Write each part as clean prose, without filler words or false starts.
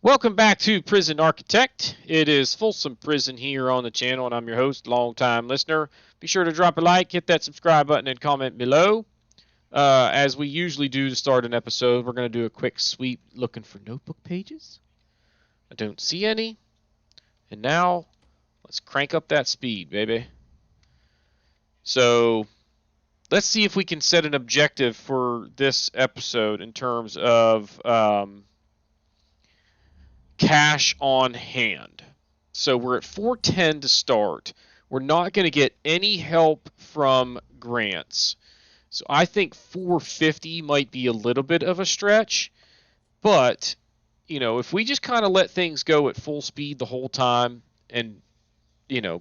Welcome back to Prison Architect. It is Folsom Prison here on the channel, and I'm your host, long-time listener. Be sure to drop a like, hit that subscribe button, and comment below. As we usually do to start an episode, we're going to do a quick sweep looking for notebook pages. I don't see any. And now, let's crank up that speed, baby. So, let's see if we can set an objective for this episode in terms of cash on hand. So we're at 410 to start. We're not going to get any help from grants. So I think 450 might be a little bit of a stretch, but if we just kind of let things go at full speed the whole time and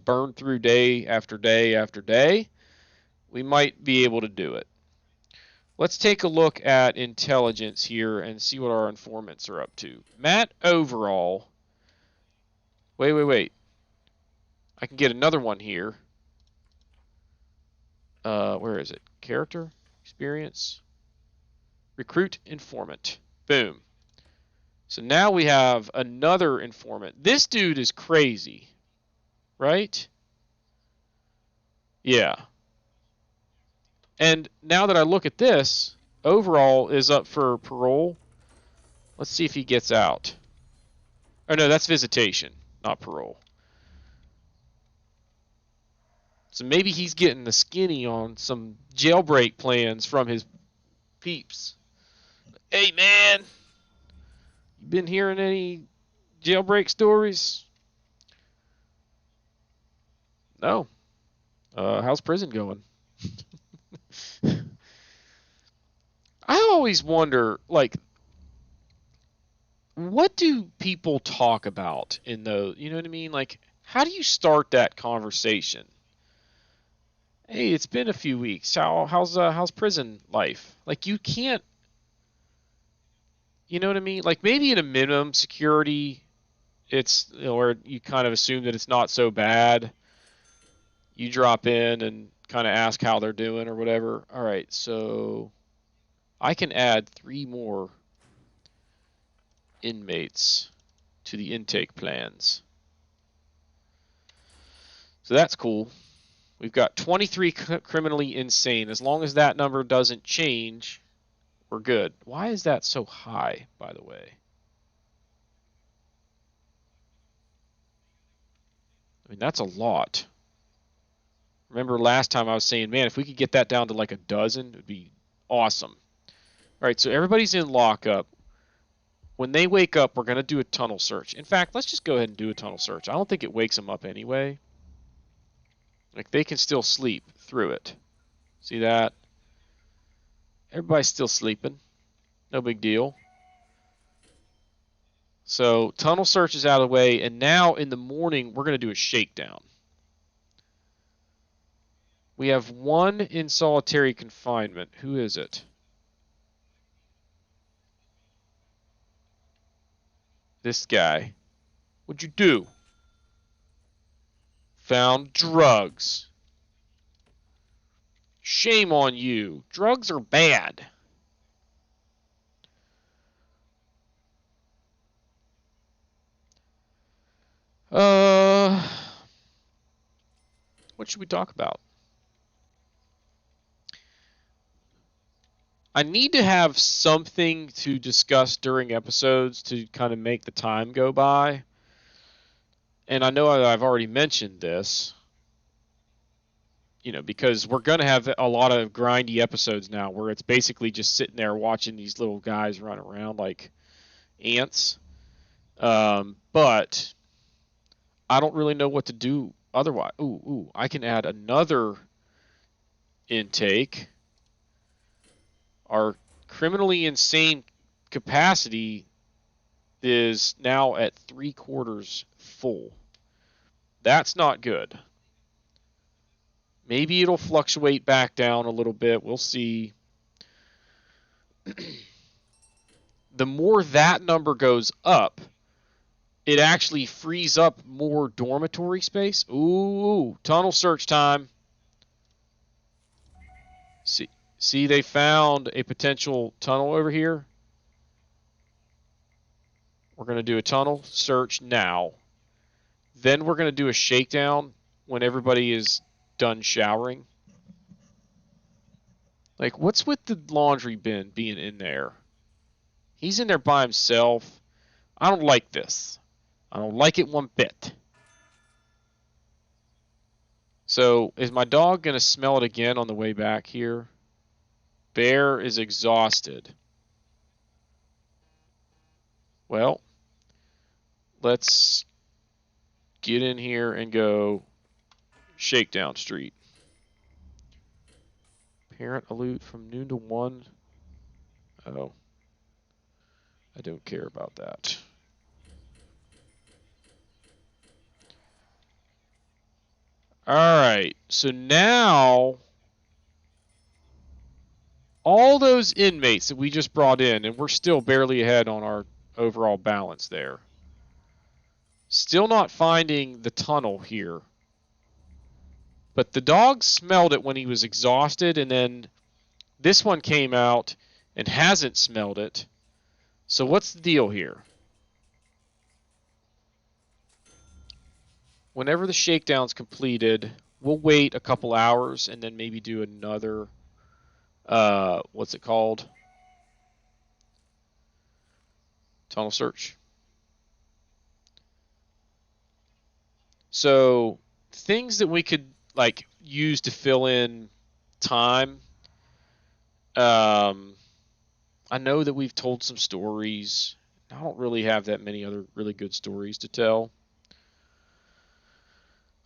burn through day after day after day, we might be able to do it. Let's take a look at intelligence here and see what our informants are up to. Matt overall. Wait. I can get another one here. Where is it? Character, experience, recruit, informant. Boom. So now we have another informant. This dude is crazy, right? Yeah. And now that I look at this, overall is up for parole. Let's see if he gets out. Oh no, that's visitation, not parole. So maybe he's getting the skinny on some jailbreak plans from his peeps. Hey man, you been hearing any jailbreak stories? No. How's prison going? I always wonder, like, what do people talk about in those? You know what I mean? Like, how do you start that conversation? Hey, it's been a few weeks. How's prison life? Like, you can't. You know what I mean? Like, maybe in a minimum security, it's where you kind of assume that it's not so bad. You drop in and kind of ask how they're doing or whatever. All right, so I can add 3 more inmates to the intake plans. So that's cool. We've got 23 criminally insane. As long as that number doesn't change, we're good. Why is that so high, by the way? I mean, that's a lot. Remember last time I was saying, man, if we could get that down to like a dozen, it would be awesome. All right, so everybody's in lockup. When they wake up, we're going to do a tunnel search. In fact, let's just go ahead and do a tunnel search. I don't think it wakes them up anyway. Like, they can still sleep through it. See that? Everybody's still sleeping. No big deal. So, tunnel search is out of the way, and now in the morning, we're going to do a shakedown. We have 1 in solitary confinement. Who is it? This guy. What'd you do? Found drugs. Shame on you. Drugs are bad. Uh, what should we talk about? I need to have something to discuss during episodes to kind of make the time go by. And I know I've already mentioned this, because we're going to have a lot of grindy episodes now where it's basically just sitting there watching these little guys run around like ants. But I don't really know what to do otherwise. Ooh, I can add another intake. Our criminally insane capacity is now at 3/4 full. That's not good. Maybe it'll fluctuate back down a little bit. We'll see. The more that number goes up, it actually frees up more dormitory space. Ooh, tunnel search time. See, they found a potential tunnel over here. We're going to do a tunnel search now. Then we're going to do a shakedown when everybody is done showering. Like, what's with the laundry bin being in there? He's in there by himself. I don't like this. I don't like it one bit. So, is my dog going to smell it again on the way back here? Bear is exhausted. Well, let's get in here and go Shakedown Street. Parent alert from noon to 1. Oh. I don't care about that. Alright, so now all those inmates that we just brought in, and we're still barely ahead on our overall balance there. Still not finding the tunnel here. But the dog smelled it when he was exhausted, and then this one came out and hasn't smelled it. So what's the deal here? Whenever the shakedown's completed, we'll wait a couple hours and then maybe do another, what's it called? Tunnel search. So things that we could like use to fill in time. I know that we've told some stories. I don't really have that many other really good stories to tell.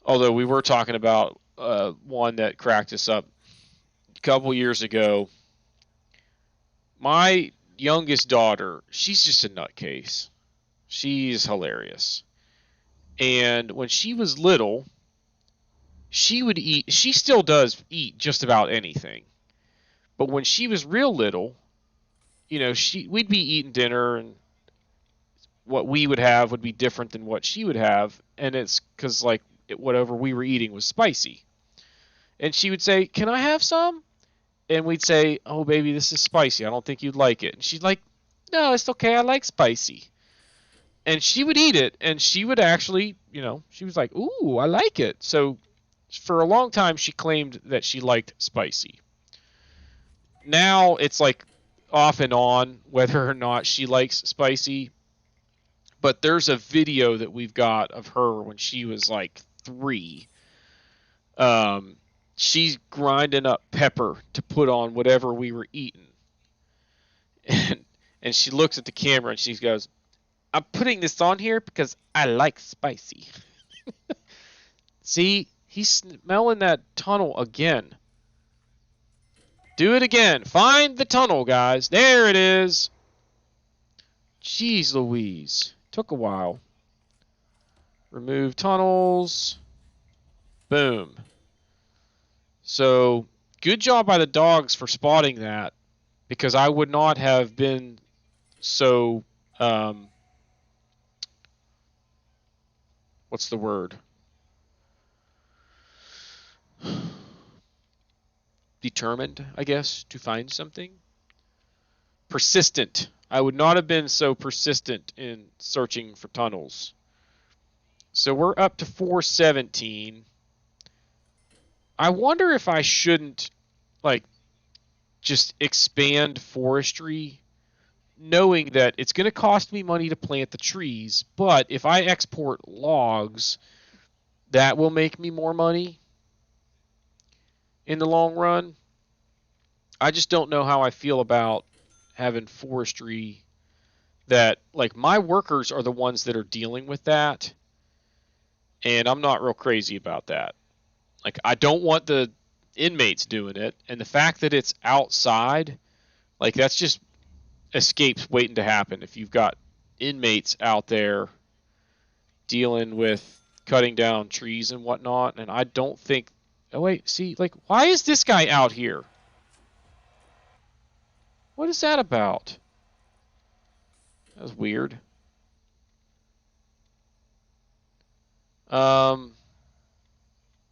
Although we were talking about one that cracked us up a couple years ago. My youngest daughter, she's just a nutcase. She's hilarious. And when she was little, she would eat, she still does eat just about anything. But when she was real little, you know, we'd be eating dinner and what we would have would be different than what she would have. And it's because, like, whatever we were eating was spicy. And she would say, "Can I have some?" And we'd say, "Oh, baby, this is spicy. I don't think you'd like it." And she's like, "No, it's okay. I like spicy." And she would eat it, and she would actually, you know, she was like, "Ooh, I like it." So for a long time, she claimed that she liked spicy. Now it's like off and on whether or not she likes spicy. But there's a video that we've got of her when she was like 3. She's grinding up pepper to put on whatever we were eating. And she looks at the camera and she goes, "I'm putting this on here because I like spicy." See, he's smelling that tunnel again. Do it again. Find the tunnel, guys. There it is. Jeez Louise. Took a while. Remove tunnels. Boom. So, good job by the dogs for spotting that, because I would not have been so, what's the word? Determined, I guess, to find something. Persistent. I would not have been so persistent in searching for tunnels. So we're up to 417. I wonder if I shouldn't, like, just expand forestry, knowing that it's going to cost me money to plant the trees, but if I export logs, that will make me more money in the long run. I just don't know how I feel about having forestry that, like, my workers are the ones that are dealing with that, and I'm not real crazy about that. Like, I don't want the inmates doing it, and the fact that it's outside, like, that's just escapes waiting to happen. If you've got inmates out there dealing with cutting down trees and whatnot, and I don't think, oh wait, see, like, why is this guy out here? What is that about? That was weird.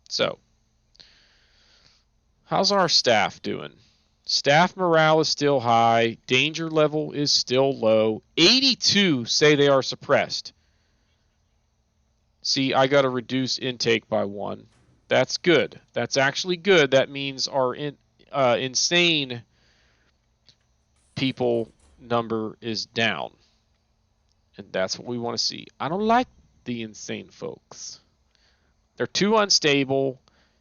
So, how's our staff doing? Staff morale is still high. Danger level is still low. 82 say they are suppressed. See, I got to reduce intake by 1. That's good. That's actually good. That means our insane people number is down. And that's what we want to see. I don't like the insane folks. They're too unstable.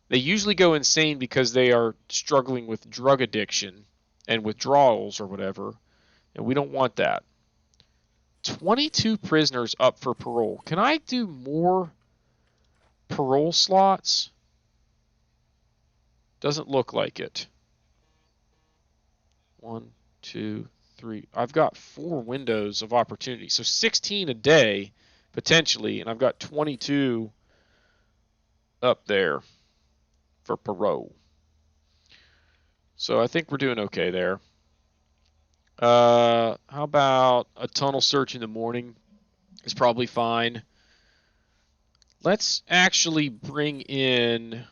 They usually go insane because they are struggling with drug addiction and withdrawals or whatever. And we don't want that. 22 prisoners up for parole. Can I do more parole slots? Doesn't look like it. 1, 2, 3. I've got 4 windows of opportunity. So 16 a day, potentially, and I've got 22 up there for parole. So I think we're doing okay there. How about a tunnel search in the morning? Is probably fine. Let's actually bring in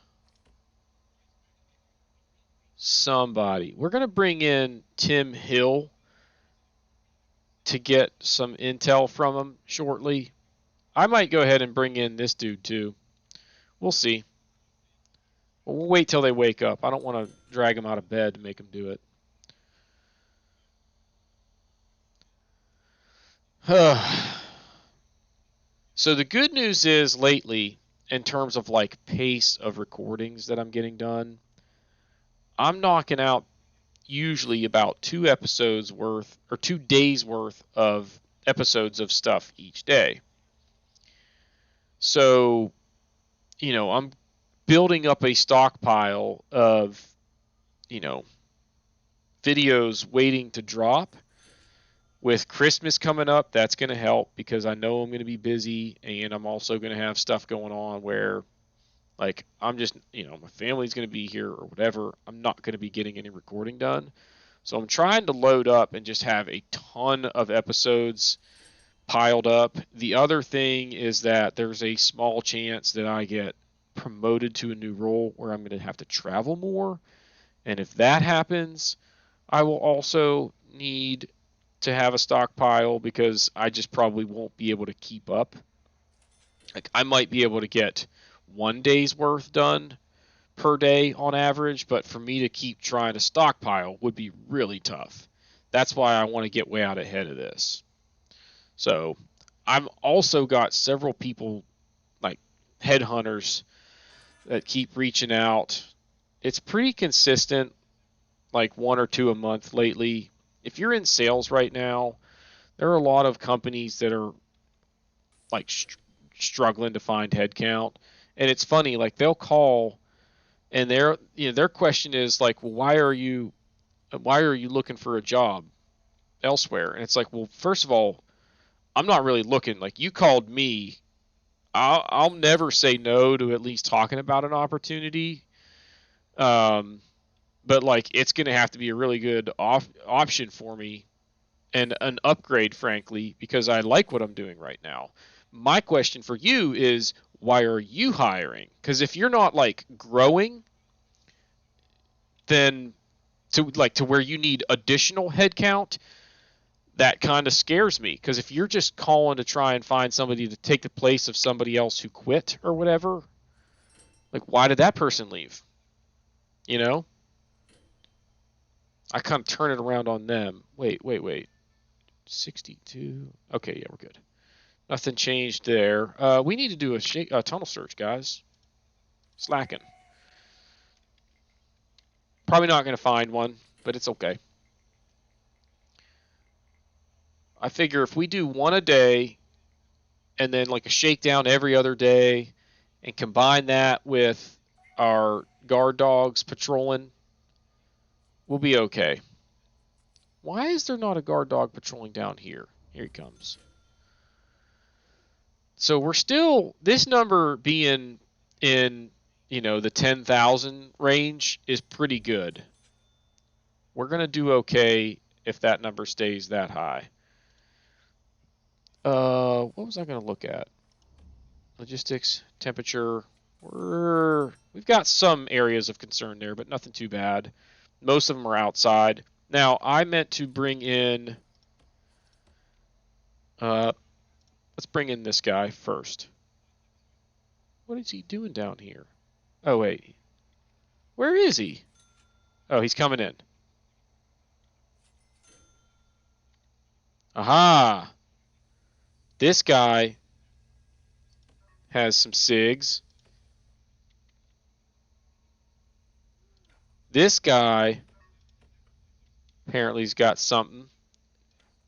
somebody. We're going to bring in Tim Hill to get some intel from him shortly. I might go ahead and bring in this dude too. We'll see. We'll wait till they wake up. I don't want to drag them out of bed to make them do it. So the good news is lately, in terms of like pace of recordings that I'm getting done, I'm knocking out usually about 2 episodes worth or 2 days worth of episodes of stuff each day. So, I'm building up a stockpile of, videos waiting to drop. With Christmas coming up, that's going to help because I know I'm going to be busy, and I'm also going to have stuff going on where, like, I'm just, my family's going to be here or whatever. I'm not going to be getting any recording done. So I'm trying to load up and just have a ton of episodes piled up. The other thing is that there's a small chance that I get promoted to a new role where I'm going to have to travel more. And if that happens, I will also need to have a stockpile because I just probably won't be able to keep up. Like, I might be able to get 1 day's worth done per day on average, but for me to keep trying to stockpile would be really tough. That's why I want to get way out ahead of this. So I've also got several people, like headhunters, that keep reaching out. It's pretty consistent, like 1 or 2 a month lately. If you're in sales right now, there are a lot of companies that are like struggling to find headcount. And it's funny, like they'll call and their question is like, well, why are you looking for a job elsewhere? And it's like, well, first of all, I'm not really looking. Like, you called me. I'll never say no to at least talking about an opportunity. But like, it's going to have to be a really good option for me and an upgrade, frankly, because I like what I'm doing right now. My question for you is, why are you hiring? Because if you're not like growing, then to where you need additional headcount, that kind of scares me. Because if you're just calling to try and find somebody to take the place of somebody else who quit or whatever, like, why did that person leave? I kind of turn it around on them. Wait. 62. Okay, yeah, we're good. Nothing changed there. We need to do a tunnel search, guys. Slacking. Probably not going to find one, but it's okay. I figure if we do 1 a day and then like a shakedown every other day and combine that with our guard dogs patrolling, we'll be okay. Why is there not a guard dog patrolling down here? Here he comes. So we're still, this number being in, the 10,000 range is pretty good. We're going to do okay if that number stays that high. What was I going to look at? Logistics, temperature. We've got some areas of concern there, but nothing too bad. Most of them are outside. Now, I meant to bring in... let's bring in this guy first. What is he doing down here? Oh, wait. Where is he? Oh, he's coming in. Aha! This guy has some SIGs. This guy apparently has got something.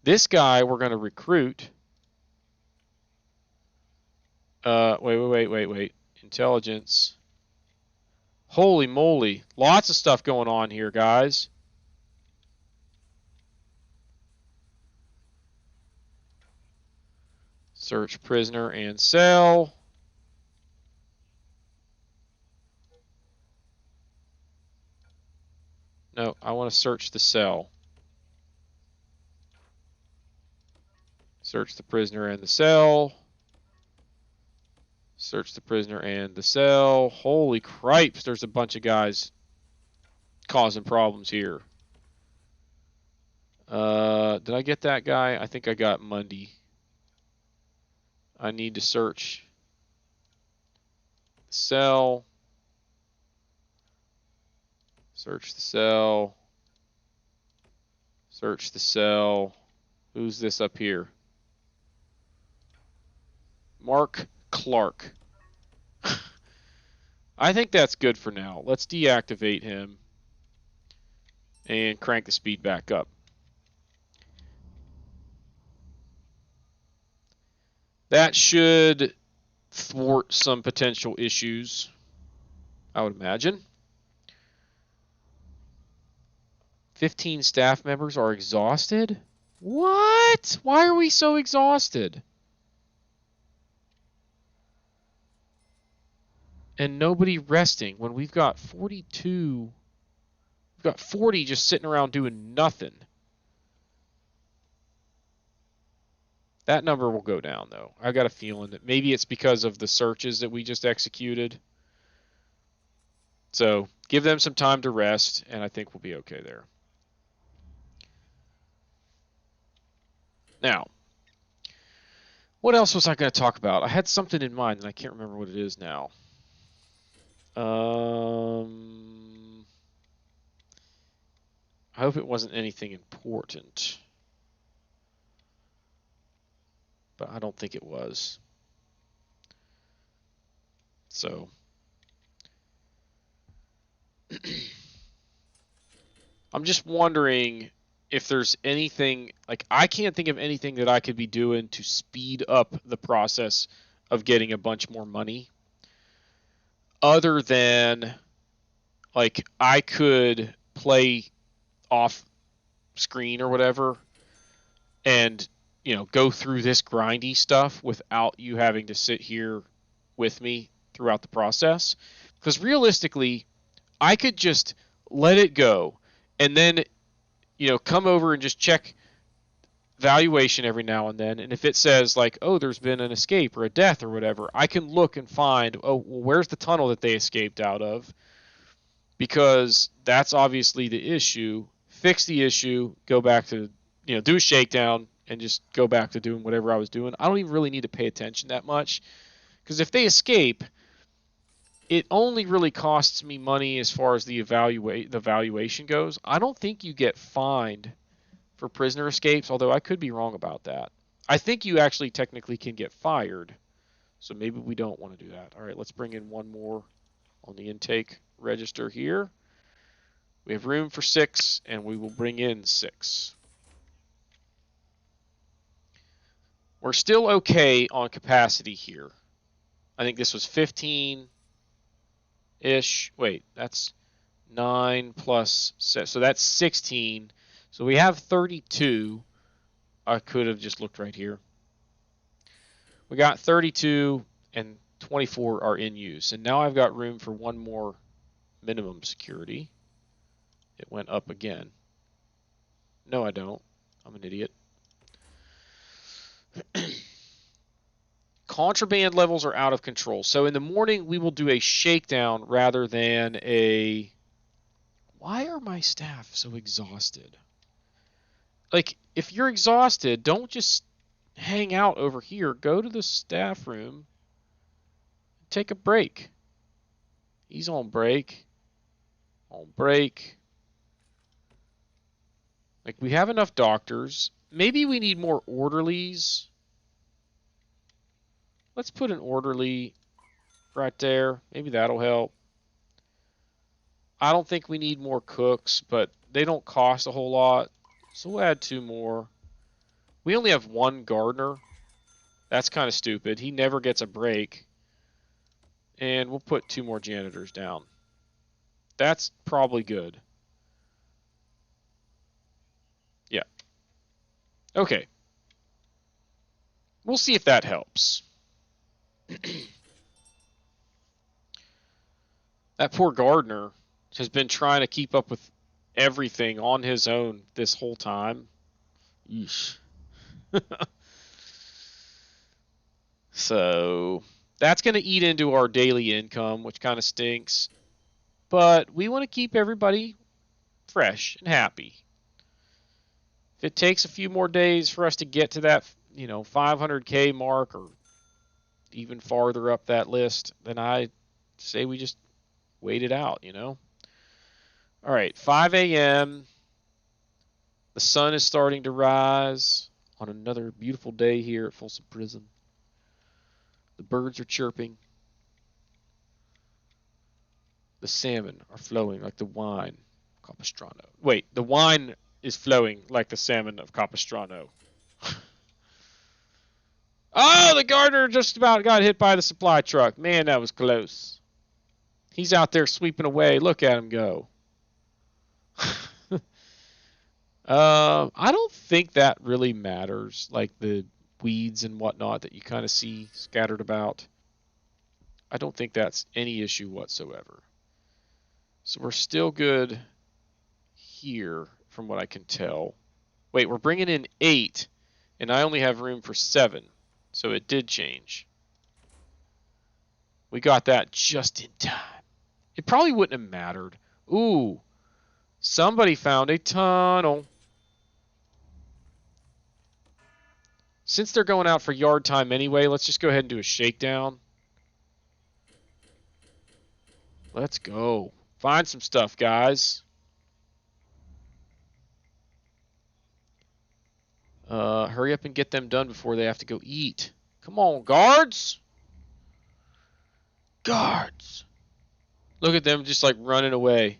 This guy we're going to recruit. Wait. Intelligence. Holy moly. Lots of stuff going on here, guys. Search prisoner and cell. No, I want to search the cell. Search the prisoner and the cell. Search the prisoner and the cell. Holy cripes, there's a bunch of guys causing problems here. Did I get that guy? I think I got Mundy. I need to search the cell. Search the cell. Search the cell. Who's this up here? Mark Clark. I think that's good for now. Let's deactivate him and crank the speed back up. That should thwart some potential issues, I would imagine. 15 staff members are exhausted? What? Why are we so exhausted? And nobody resting when we've got 42. We've got 40 just sitting around doing nothing. That number will go down, though. I got a feeling that maybe it's because of the searches that we just executed. So give them some time to rest, and I think we'll be okay there. Now, what else was I going to talk about? I had something in mind, and I can't remember what it is now. I hope it wasn't anything important. But I don't think it was. So I'm just wondering if there's anything, like I can't think of anything that I could be doing to speed up the process of getting a bunch more money. Other than, like, I could play off screen or whatever and, you know, go through this grindy stuff without you having to sit here with me throughout the process. Because realistically, I could just let it go and then, you know, come over and just check valuation every now and then, and if it says like, oh, there's been an escape or a death or whatever, I can look and find, oh, well, where's the tunnel that they escaped out of, because that's obviously the issue. Fix the issue, go back to, you know, do a shakedown and just go back to doing whatever I was doing. I don't even really need to pay attention that much, because if they escape, it only really costs me money as far as the valuation goes. I don't think you get fined for prisoner escapes, although I could be wrong about that. I think you actually technically can get fired, so maybe we don't want to do that. All right, let's bring in one more on the intake register here. We have room for 6, and we will bring in 6. We're still okay on capacity here. I think this was 15-ish. Wait, that's 9 plus 7, so that's 16. So we have 32. I could have just looked right here. We got 32 and 24 are in use. And now I've got room for one more minimum security. It went up again. No, I don't. I'm an idiot. Contraband levels are out of control. So in the morning, we will do a shakedown rather than a Why are my staff so exhausted? Like, if you're exhausted, don't just hang out over here. Go to the staff room. Take a break. He's on break. On break. Like, we have enough doctors. Maybe we need more orderlies. Let's put an orderly right there. Maybe that'll help. I don't think we need more cooks, but they don't cost a whole lot. So we'll add 2 more. We only have 1 gardener. That's kind of stupid. He never gets a break. And we'll put 2 more janitors down. That's probably good. Yeah. Okay. We'll see if that helps. That poor gardener has been trying to keep up with everything on his own this whole time. Yeesh. So that's going to eat into our daily income, which kind of stinks. But we want to keep everybody fresh and happy. If it takes a few more days for us to get to that, 500K mark or even farther up that list, then I say we just wait it out, All right, 5 a.m. The sun is starting to rise on another beautiful day here at Folsom Prison. The birds are chirping. The salmon are flowing like the wine of Capistrano. Wait, the wine is flowing like the salmon of Capistrano. Oh, the gardener just about got hit by the supply truck. Man, that was close. He's out there sweeping away. Look at him go. I don't think that really matters, like the weeds and whatnot that you kind of see scattered about. I don't think that's any issue whatsoever. So we're still good here from what I can tell. Wait, we're bringing in 8, and I only have room for 7. So it did change. We got that just in time. It probably wouldn't have mattered. Ooh, somebody found a tunnel. Since they're going out for yard time anyway, let's just go ahead and do a shakedown. Let's go. Find some stuff, guys. Hurry up and get them done before they have to go eat. Come on, guards. Guards. Look at them just like running away.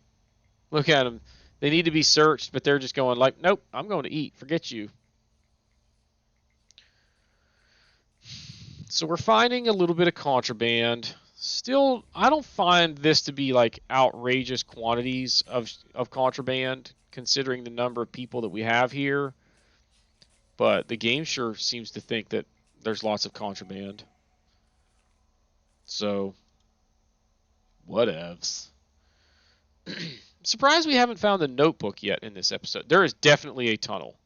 Look at them. They need to be searched, but they're just going like, nope, I'm going to eat. Forget you. So we're finding a little bit of contraband. Still, I don't find this to be like outrageous quantities of contraband, considering the number of people that we have here. But the game sure seems to think that there's lots of contraband. So, whatevs. Surprised we haven't found the notebook yet in this episode. There is definitely a tunnel.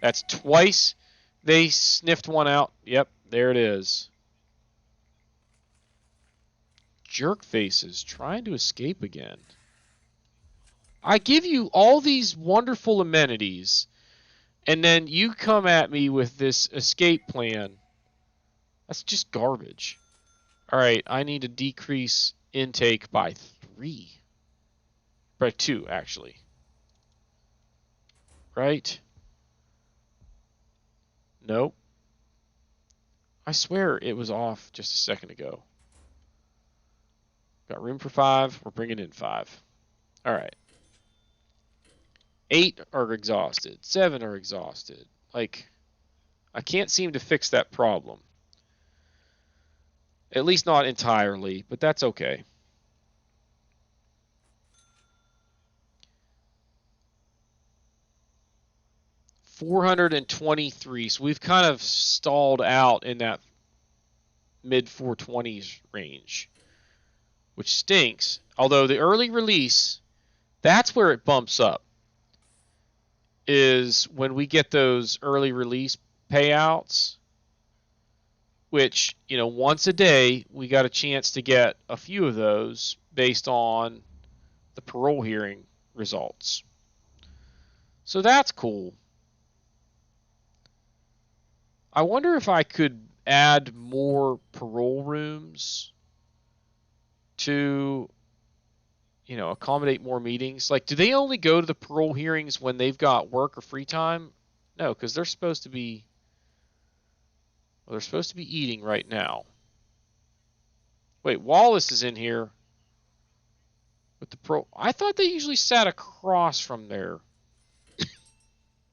That's twice they sniffed one out. Yep, there it is. Jerk faces trying to escape again. I give you all these wonderful amenities, and then you come at me with this escape plan. That's just garbage. All right, I need to decrease intake by 3. By 2, actually. Right? Nope. I swear it was off just a second ago. Got room for 5. We're bringing in 5. All right. 8 are exhausted. 7 are exhausted. Like, I can't seem to fix that problem. At least not entirely, but that's okay. $423. So we've kind of stalled out in that mid 420s range, which stinks. Although the early release, that's where it bumps up, is when we get those early release payouts, which, once a day, we got a chance to get a few of those based on the parole hearing results. So that's cool. I wonder if I could add more parole rooms to, accommodate more meetings. Like, do they only go to the parole hearings when they've got work or free time? No, because they're supposed to be, well, they're supposed to be eating right now. Wait, Wallace is in here with the parole. I thought they usually sat across from their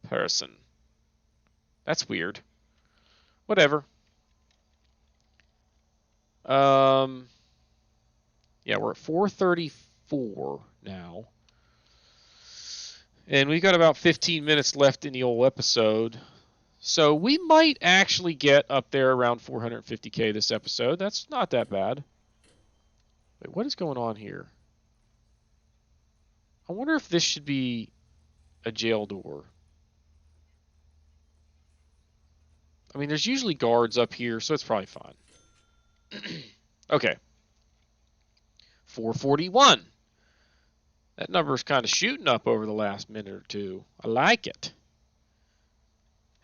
person. That's weird. Whatever. Yeah, we're at 4:34 now. And we've got about 15 minutes left in the old episode. So we might actually get up there around 450K this episode. That's not that bad. Wait, what is going on here? I wonder if this should be a jail door. I mean, there's usually guards up here, so it's probably fine. Okay. 441. That number's kind of shooting up over the last minute or two. I like it.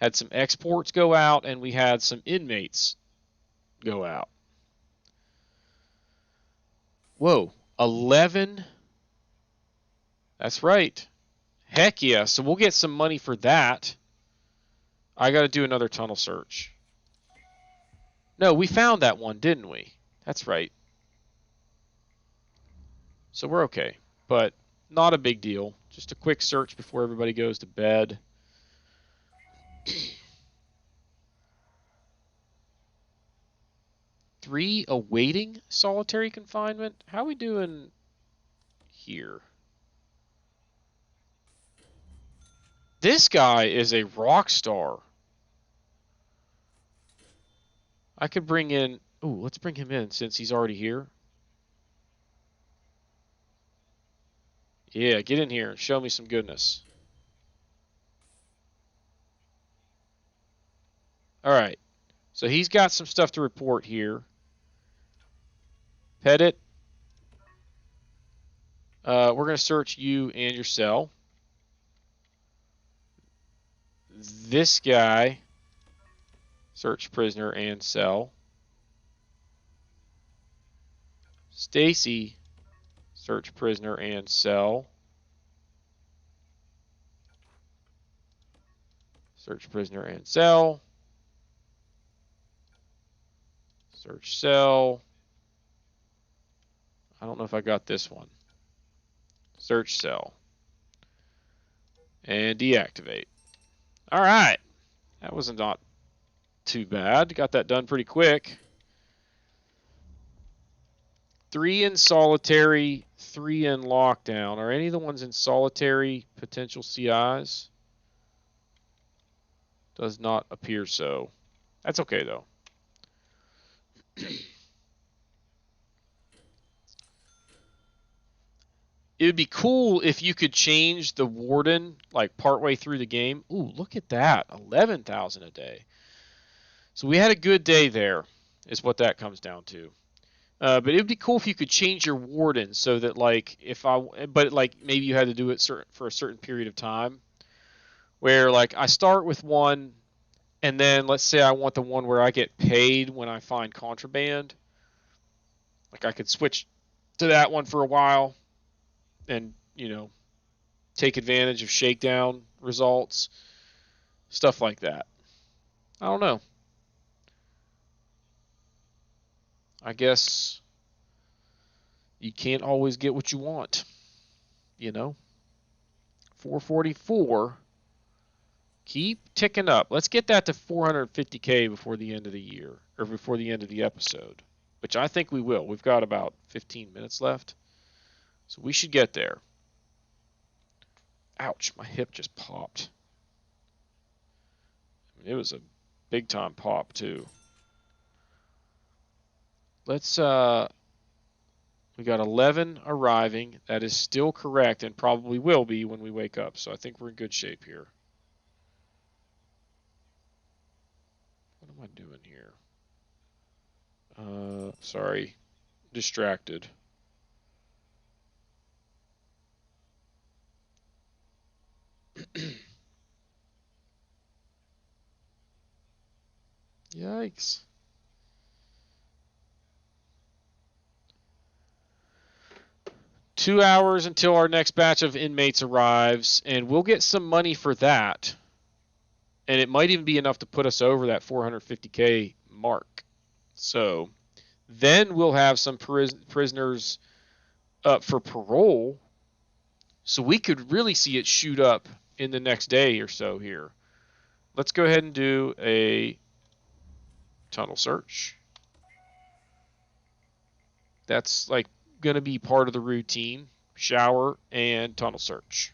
Had some exports go out, and we had some inmates go out. Whoa, 11. That's right. Heck yeah. So we'll get some money for that. I got to do another tunnel search. No, we found that one, didn't we? That's right. So we're okay. But not a big deal. Just a quick search before everybody goes to bed. Three awaiting solitary confinement? How are we doing here? This guy is a rock star. I could bring in... Ooh, let's bring him in since he's already here. Yeah, get in here and show me some goodness. Alright. So he's got some stuff to report here. Pet it. We're going to search you and your cell. This guy, search prisoner and cell. Stacy, search prisoner and cell. Search prisoner and cell. Search cell. I don't know if I got this one. Search cell. And deactivate. All right. That was not too bad. Got that done pretty quick. 3 in solitary, 3 in lockdown. Are any of the ones in solitary potential CIs? Does not appear so. That's okay, though. It would be cool if you could change the warden like partway through the game. Ooh, look at that. 11,000 a day. So we had a good day there, is what that comes down to. But it would be cool if you could change your warden so that like but like maybe you had to do it for a certain period of time. Where like I start with one, and then let's say I want the one where I get paid when I find contraband. Like I could switch to that one for a while and, take advantage of shakedown results, stuff like that. I don't know. I guess you can't always get what you want, 444. Keep ticking up. Let's get that to 450K before the end of the year, or before the end of the episode, which I think we will. We've got about 15 minutes left, so we should get there. Ouch, my hip just popped. I mean, it was a big time pop too. Let's we got 11 arriving. That is still correct and probably will be when we wake up. So I think we're in good shape here. What am I doing here? Sorry. Distracted. Yikes. Two hours until our next batch of inmates arrives, and we'll get some money for that. And it might even be enough to put us over that 450K mark. So then we'll have some prisoners up for parole. So we could really see it shoot up in the next day or so here. Let's go ahead and do a tunnel search. That's like going to be part of the routine. Shower and tunnel search.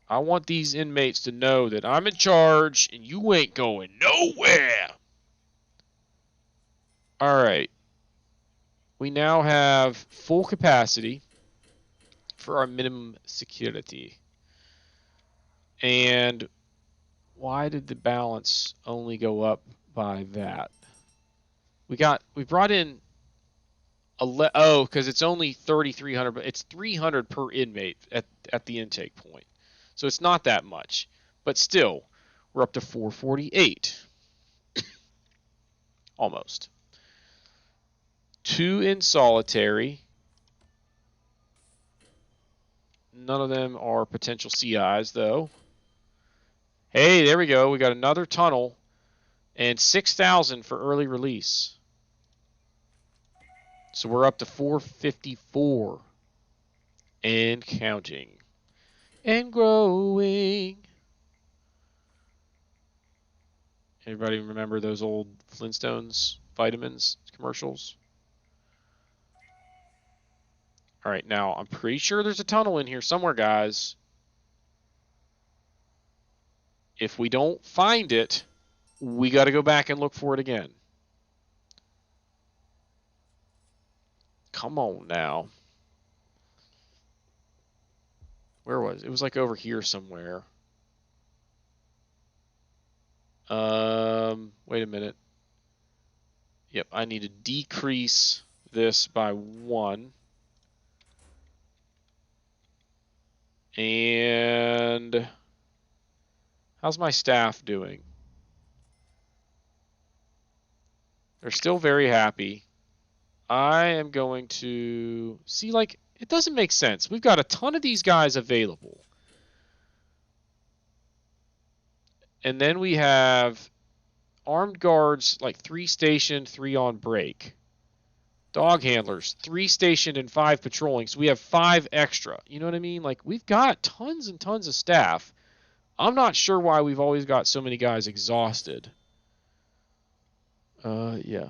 I want these inmates to know that I'm in charge and you ain't going nowhere. All right. We now have full capacity for our minimum security. And why did the balance only go up by that? We brought in because it's only 3,300, but it's 300 per inmate at the intake point. So it's not that much. But still, we're up to 448. Almost. 2 in solitary. None of them are potential CIs, though. Hey, there we go. We got another tunnel. And 6,000 for early release. So we're up to 454. And counting. And growing. Everybody remember those old Flintstones vitamins commercials? All right, now I'm pretty sure there's a tunnel in here somewhere, guys. If we don't find it, we got to go back and look for it again. Come on now. Where was it? It was like over here somewhere. Wait a minute. Yep, I need to decrease this by 1. And how's my staff doing? They're still very happy. I am going to see, like, it doesn't make sense. We've got a ton of these guys available. And then we have armed guards, like 3 stationed, 3 on break. Dog handlers, 3 stationed and 5 patrolling. So we have 5 extra. You know what I mean? Like, we've got tons and tons of staff. I'm not sure why we've always got so many guys exhausted. Yeah.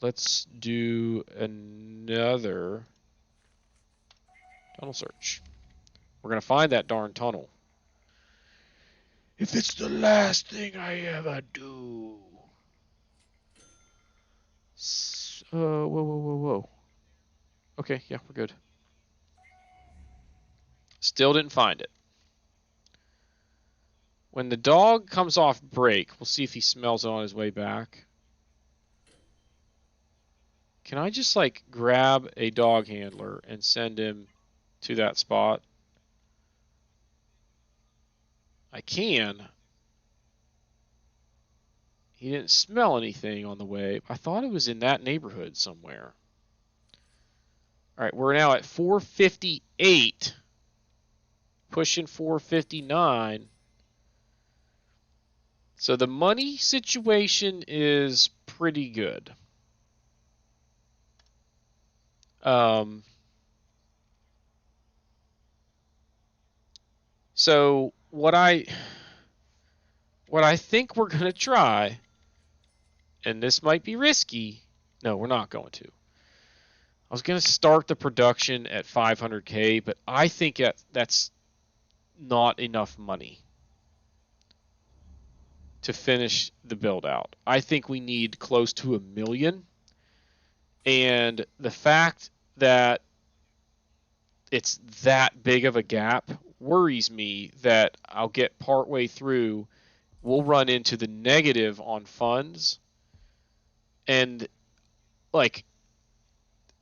Let's do another tunnel search. We're going to find that darn tunnel. If it's the last thing I ever do. Whoa. Okay, yeah, we're good. Still didn't find it. When the dog comes off break, we'll see if he smells it on his way back. Can I just, like, grab a dog handler and send him to that spot? I can. He didn't smell anything on the way. I thought it was in that neighborhood somewhere. All right, we're now at 458. Pushing 459. So the money situation is pretty good. So what I think we're going to try, and this might be risky. No, we're not going to. I was going to start the production at 500K, but I think that's not enough money to finish the build out. I think we need close to $1 million. And the fact that it's that big of a gap worries me that I'll get partway through, we'll run into the negative on funds, and like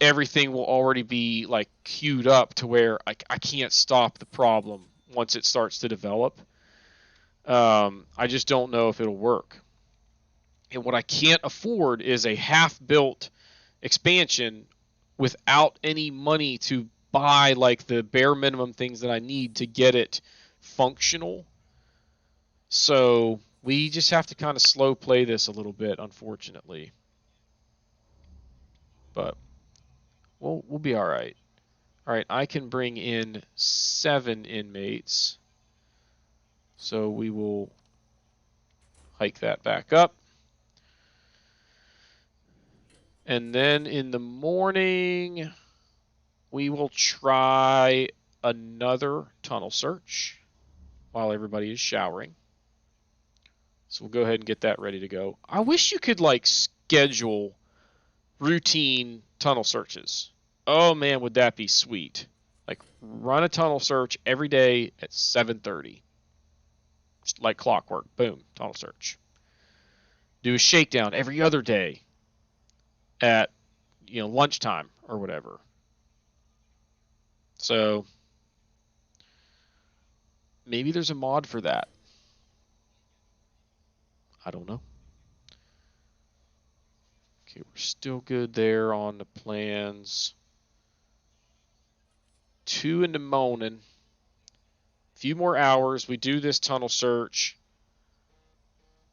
everything will already be like queued up to where I can't stop the problem once it starts to develop. I just don't know if it'll work. And what I can't afford is a half-built expansion without any money to buy like the bare minimum things that I need to get it functional. So we just have to kind of slow play this a little bit, unfortunately. But we'll be all right. All right, I can bring in 7 inmates. So we will hike that back up. And then in the morning, we will try another tunnel search while everybody is showering. So we'll go ahead and get that ready to go. I wish you could like schedule routine tunnel searches. Oh man, would that be sweet? Like run a tunnel search every day at 7:30. Like clockwork. Boom, tunnel search. Do a shakedown every other day at lunchtime or whatever. So maybe there's a mod for that. I don't know. Okay, we're still good there on the plans. 2 in the morning. A few more hours. We do this tunnel search.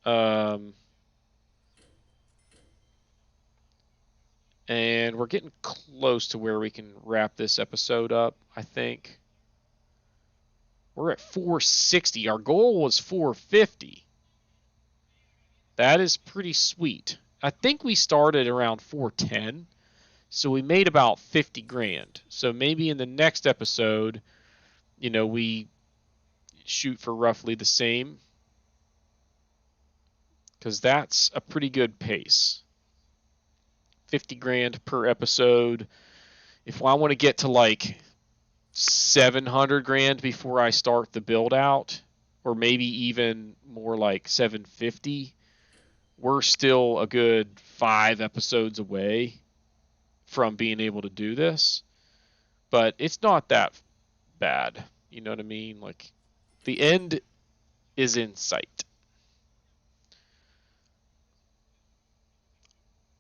And we're getting close to where we can wrap this episode up, I think. We're at 460. Our goal was 450. That is pretty sweet. I think we started around 410. So we made about 50 grand. So maybe in the next episode, we shoot for roughly the same. Because that's a pretty good pace. 50 grand per episode. If I want to get to like 700 grand before I start the build out, or maybe even more like 750, we're still a good 5 episodes away from being able to do this. But it's not that bad. You know what I mean? Like the end is in sight.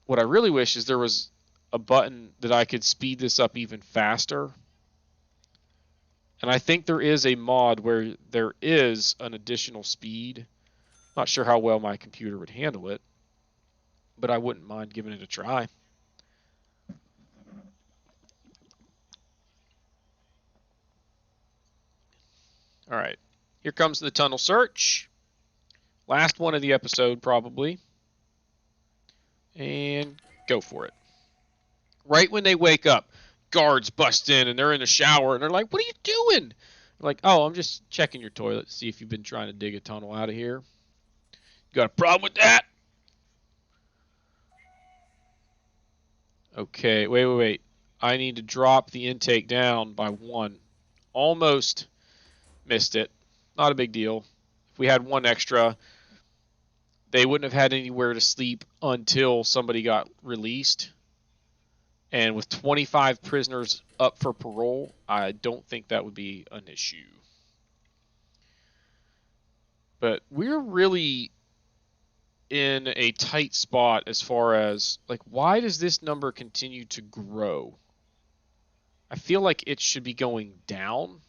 What I really wish is there was a button that I could speed this up even faster. And I think there is a mod where there is an additional speed. Not sure how well my computer would handle it, but I wouldn't mind giving it a try. All right, here comes the tunnel search. Last one of the episode, probably. And go for it. Right when they wake up, guards bust in and they're in the shower and they're like, "What are you doing?" I'm like, "Oh, I'm just checking your toilet to see if you've been trying to dig a tunnel out of here. Got a problem with that?" Okay, wait. I need to drop the intake down by 1. Almost missed it. Not a big deal. If we had 1 extra, they wouldn't have had anywhere to sleep until somebody got released. And with 25 prisoners up for parole, I don't think that would be an issue. But we're really in a tight spot as far as, like, why does this number continue to grow? I feel like it should be going down.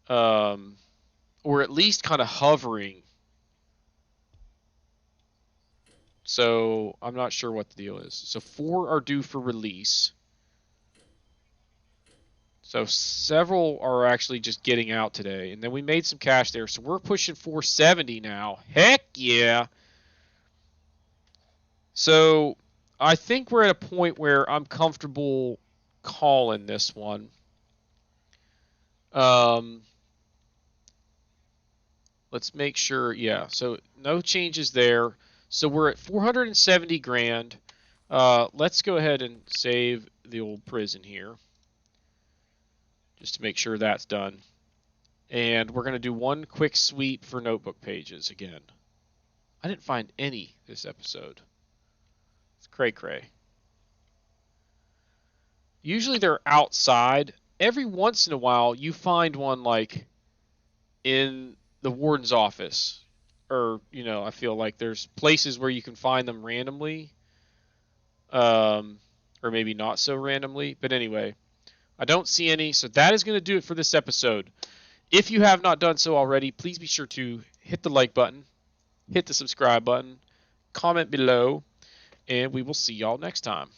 Or at least kind of hovering. So I'm not sure what the deal is. So 4 are due for release. So several are actually just getting out today. And then we made some cash there. So we're pushing 470 now. Heck yeah. So I think we're at a point where I'm comfortable calling this one. Let's make sure. Yeah. So no changes there. So we're at 470 grand. Let's go ahead and save the old prison here, just to make sure that's done. And we're going to do 1 quick sweep for notebook pages again. I didn't find any this episode. It's cray-cray. Usually they're outside. Every once in a while you find one like in the warden's office. Or, I feel like there's places where you can find them randomly, um, or maybe not so randomly. But anyway, I don't see any. So that is going to do it for this episode. If you have not done so already, please be sure to hit the like button, hit the subscribe button, comment below, and we will see y'all next time.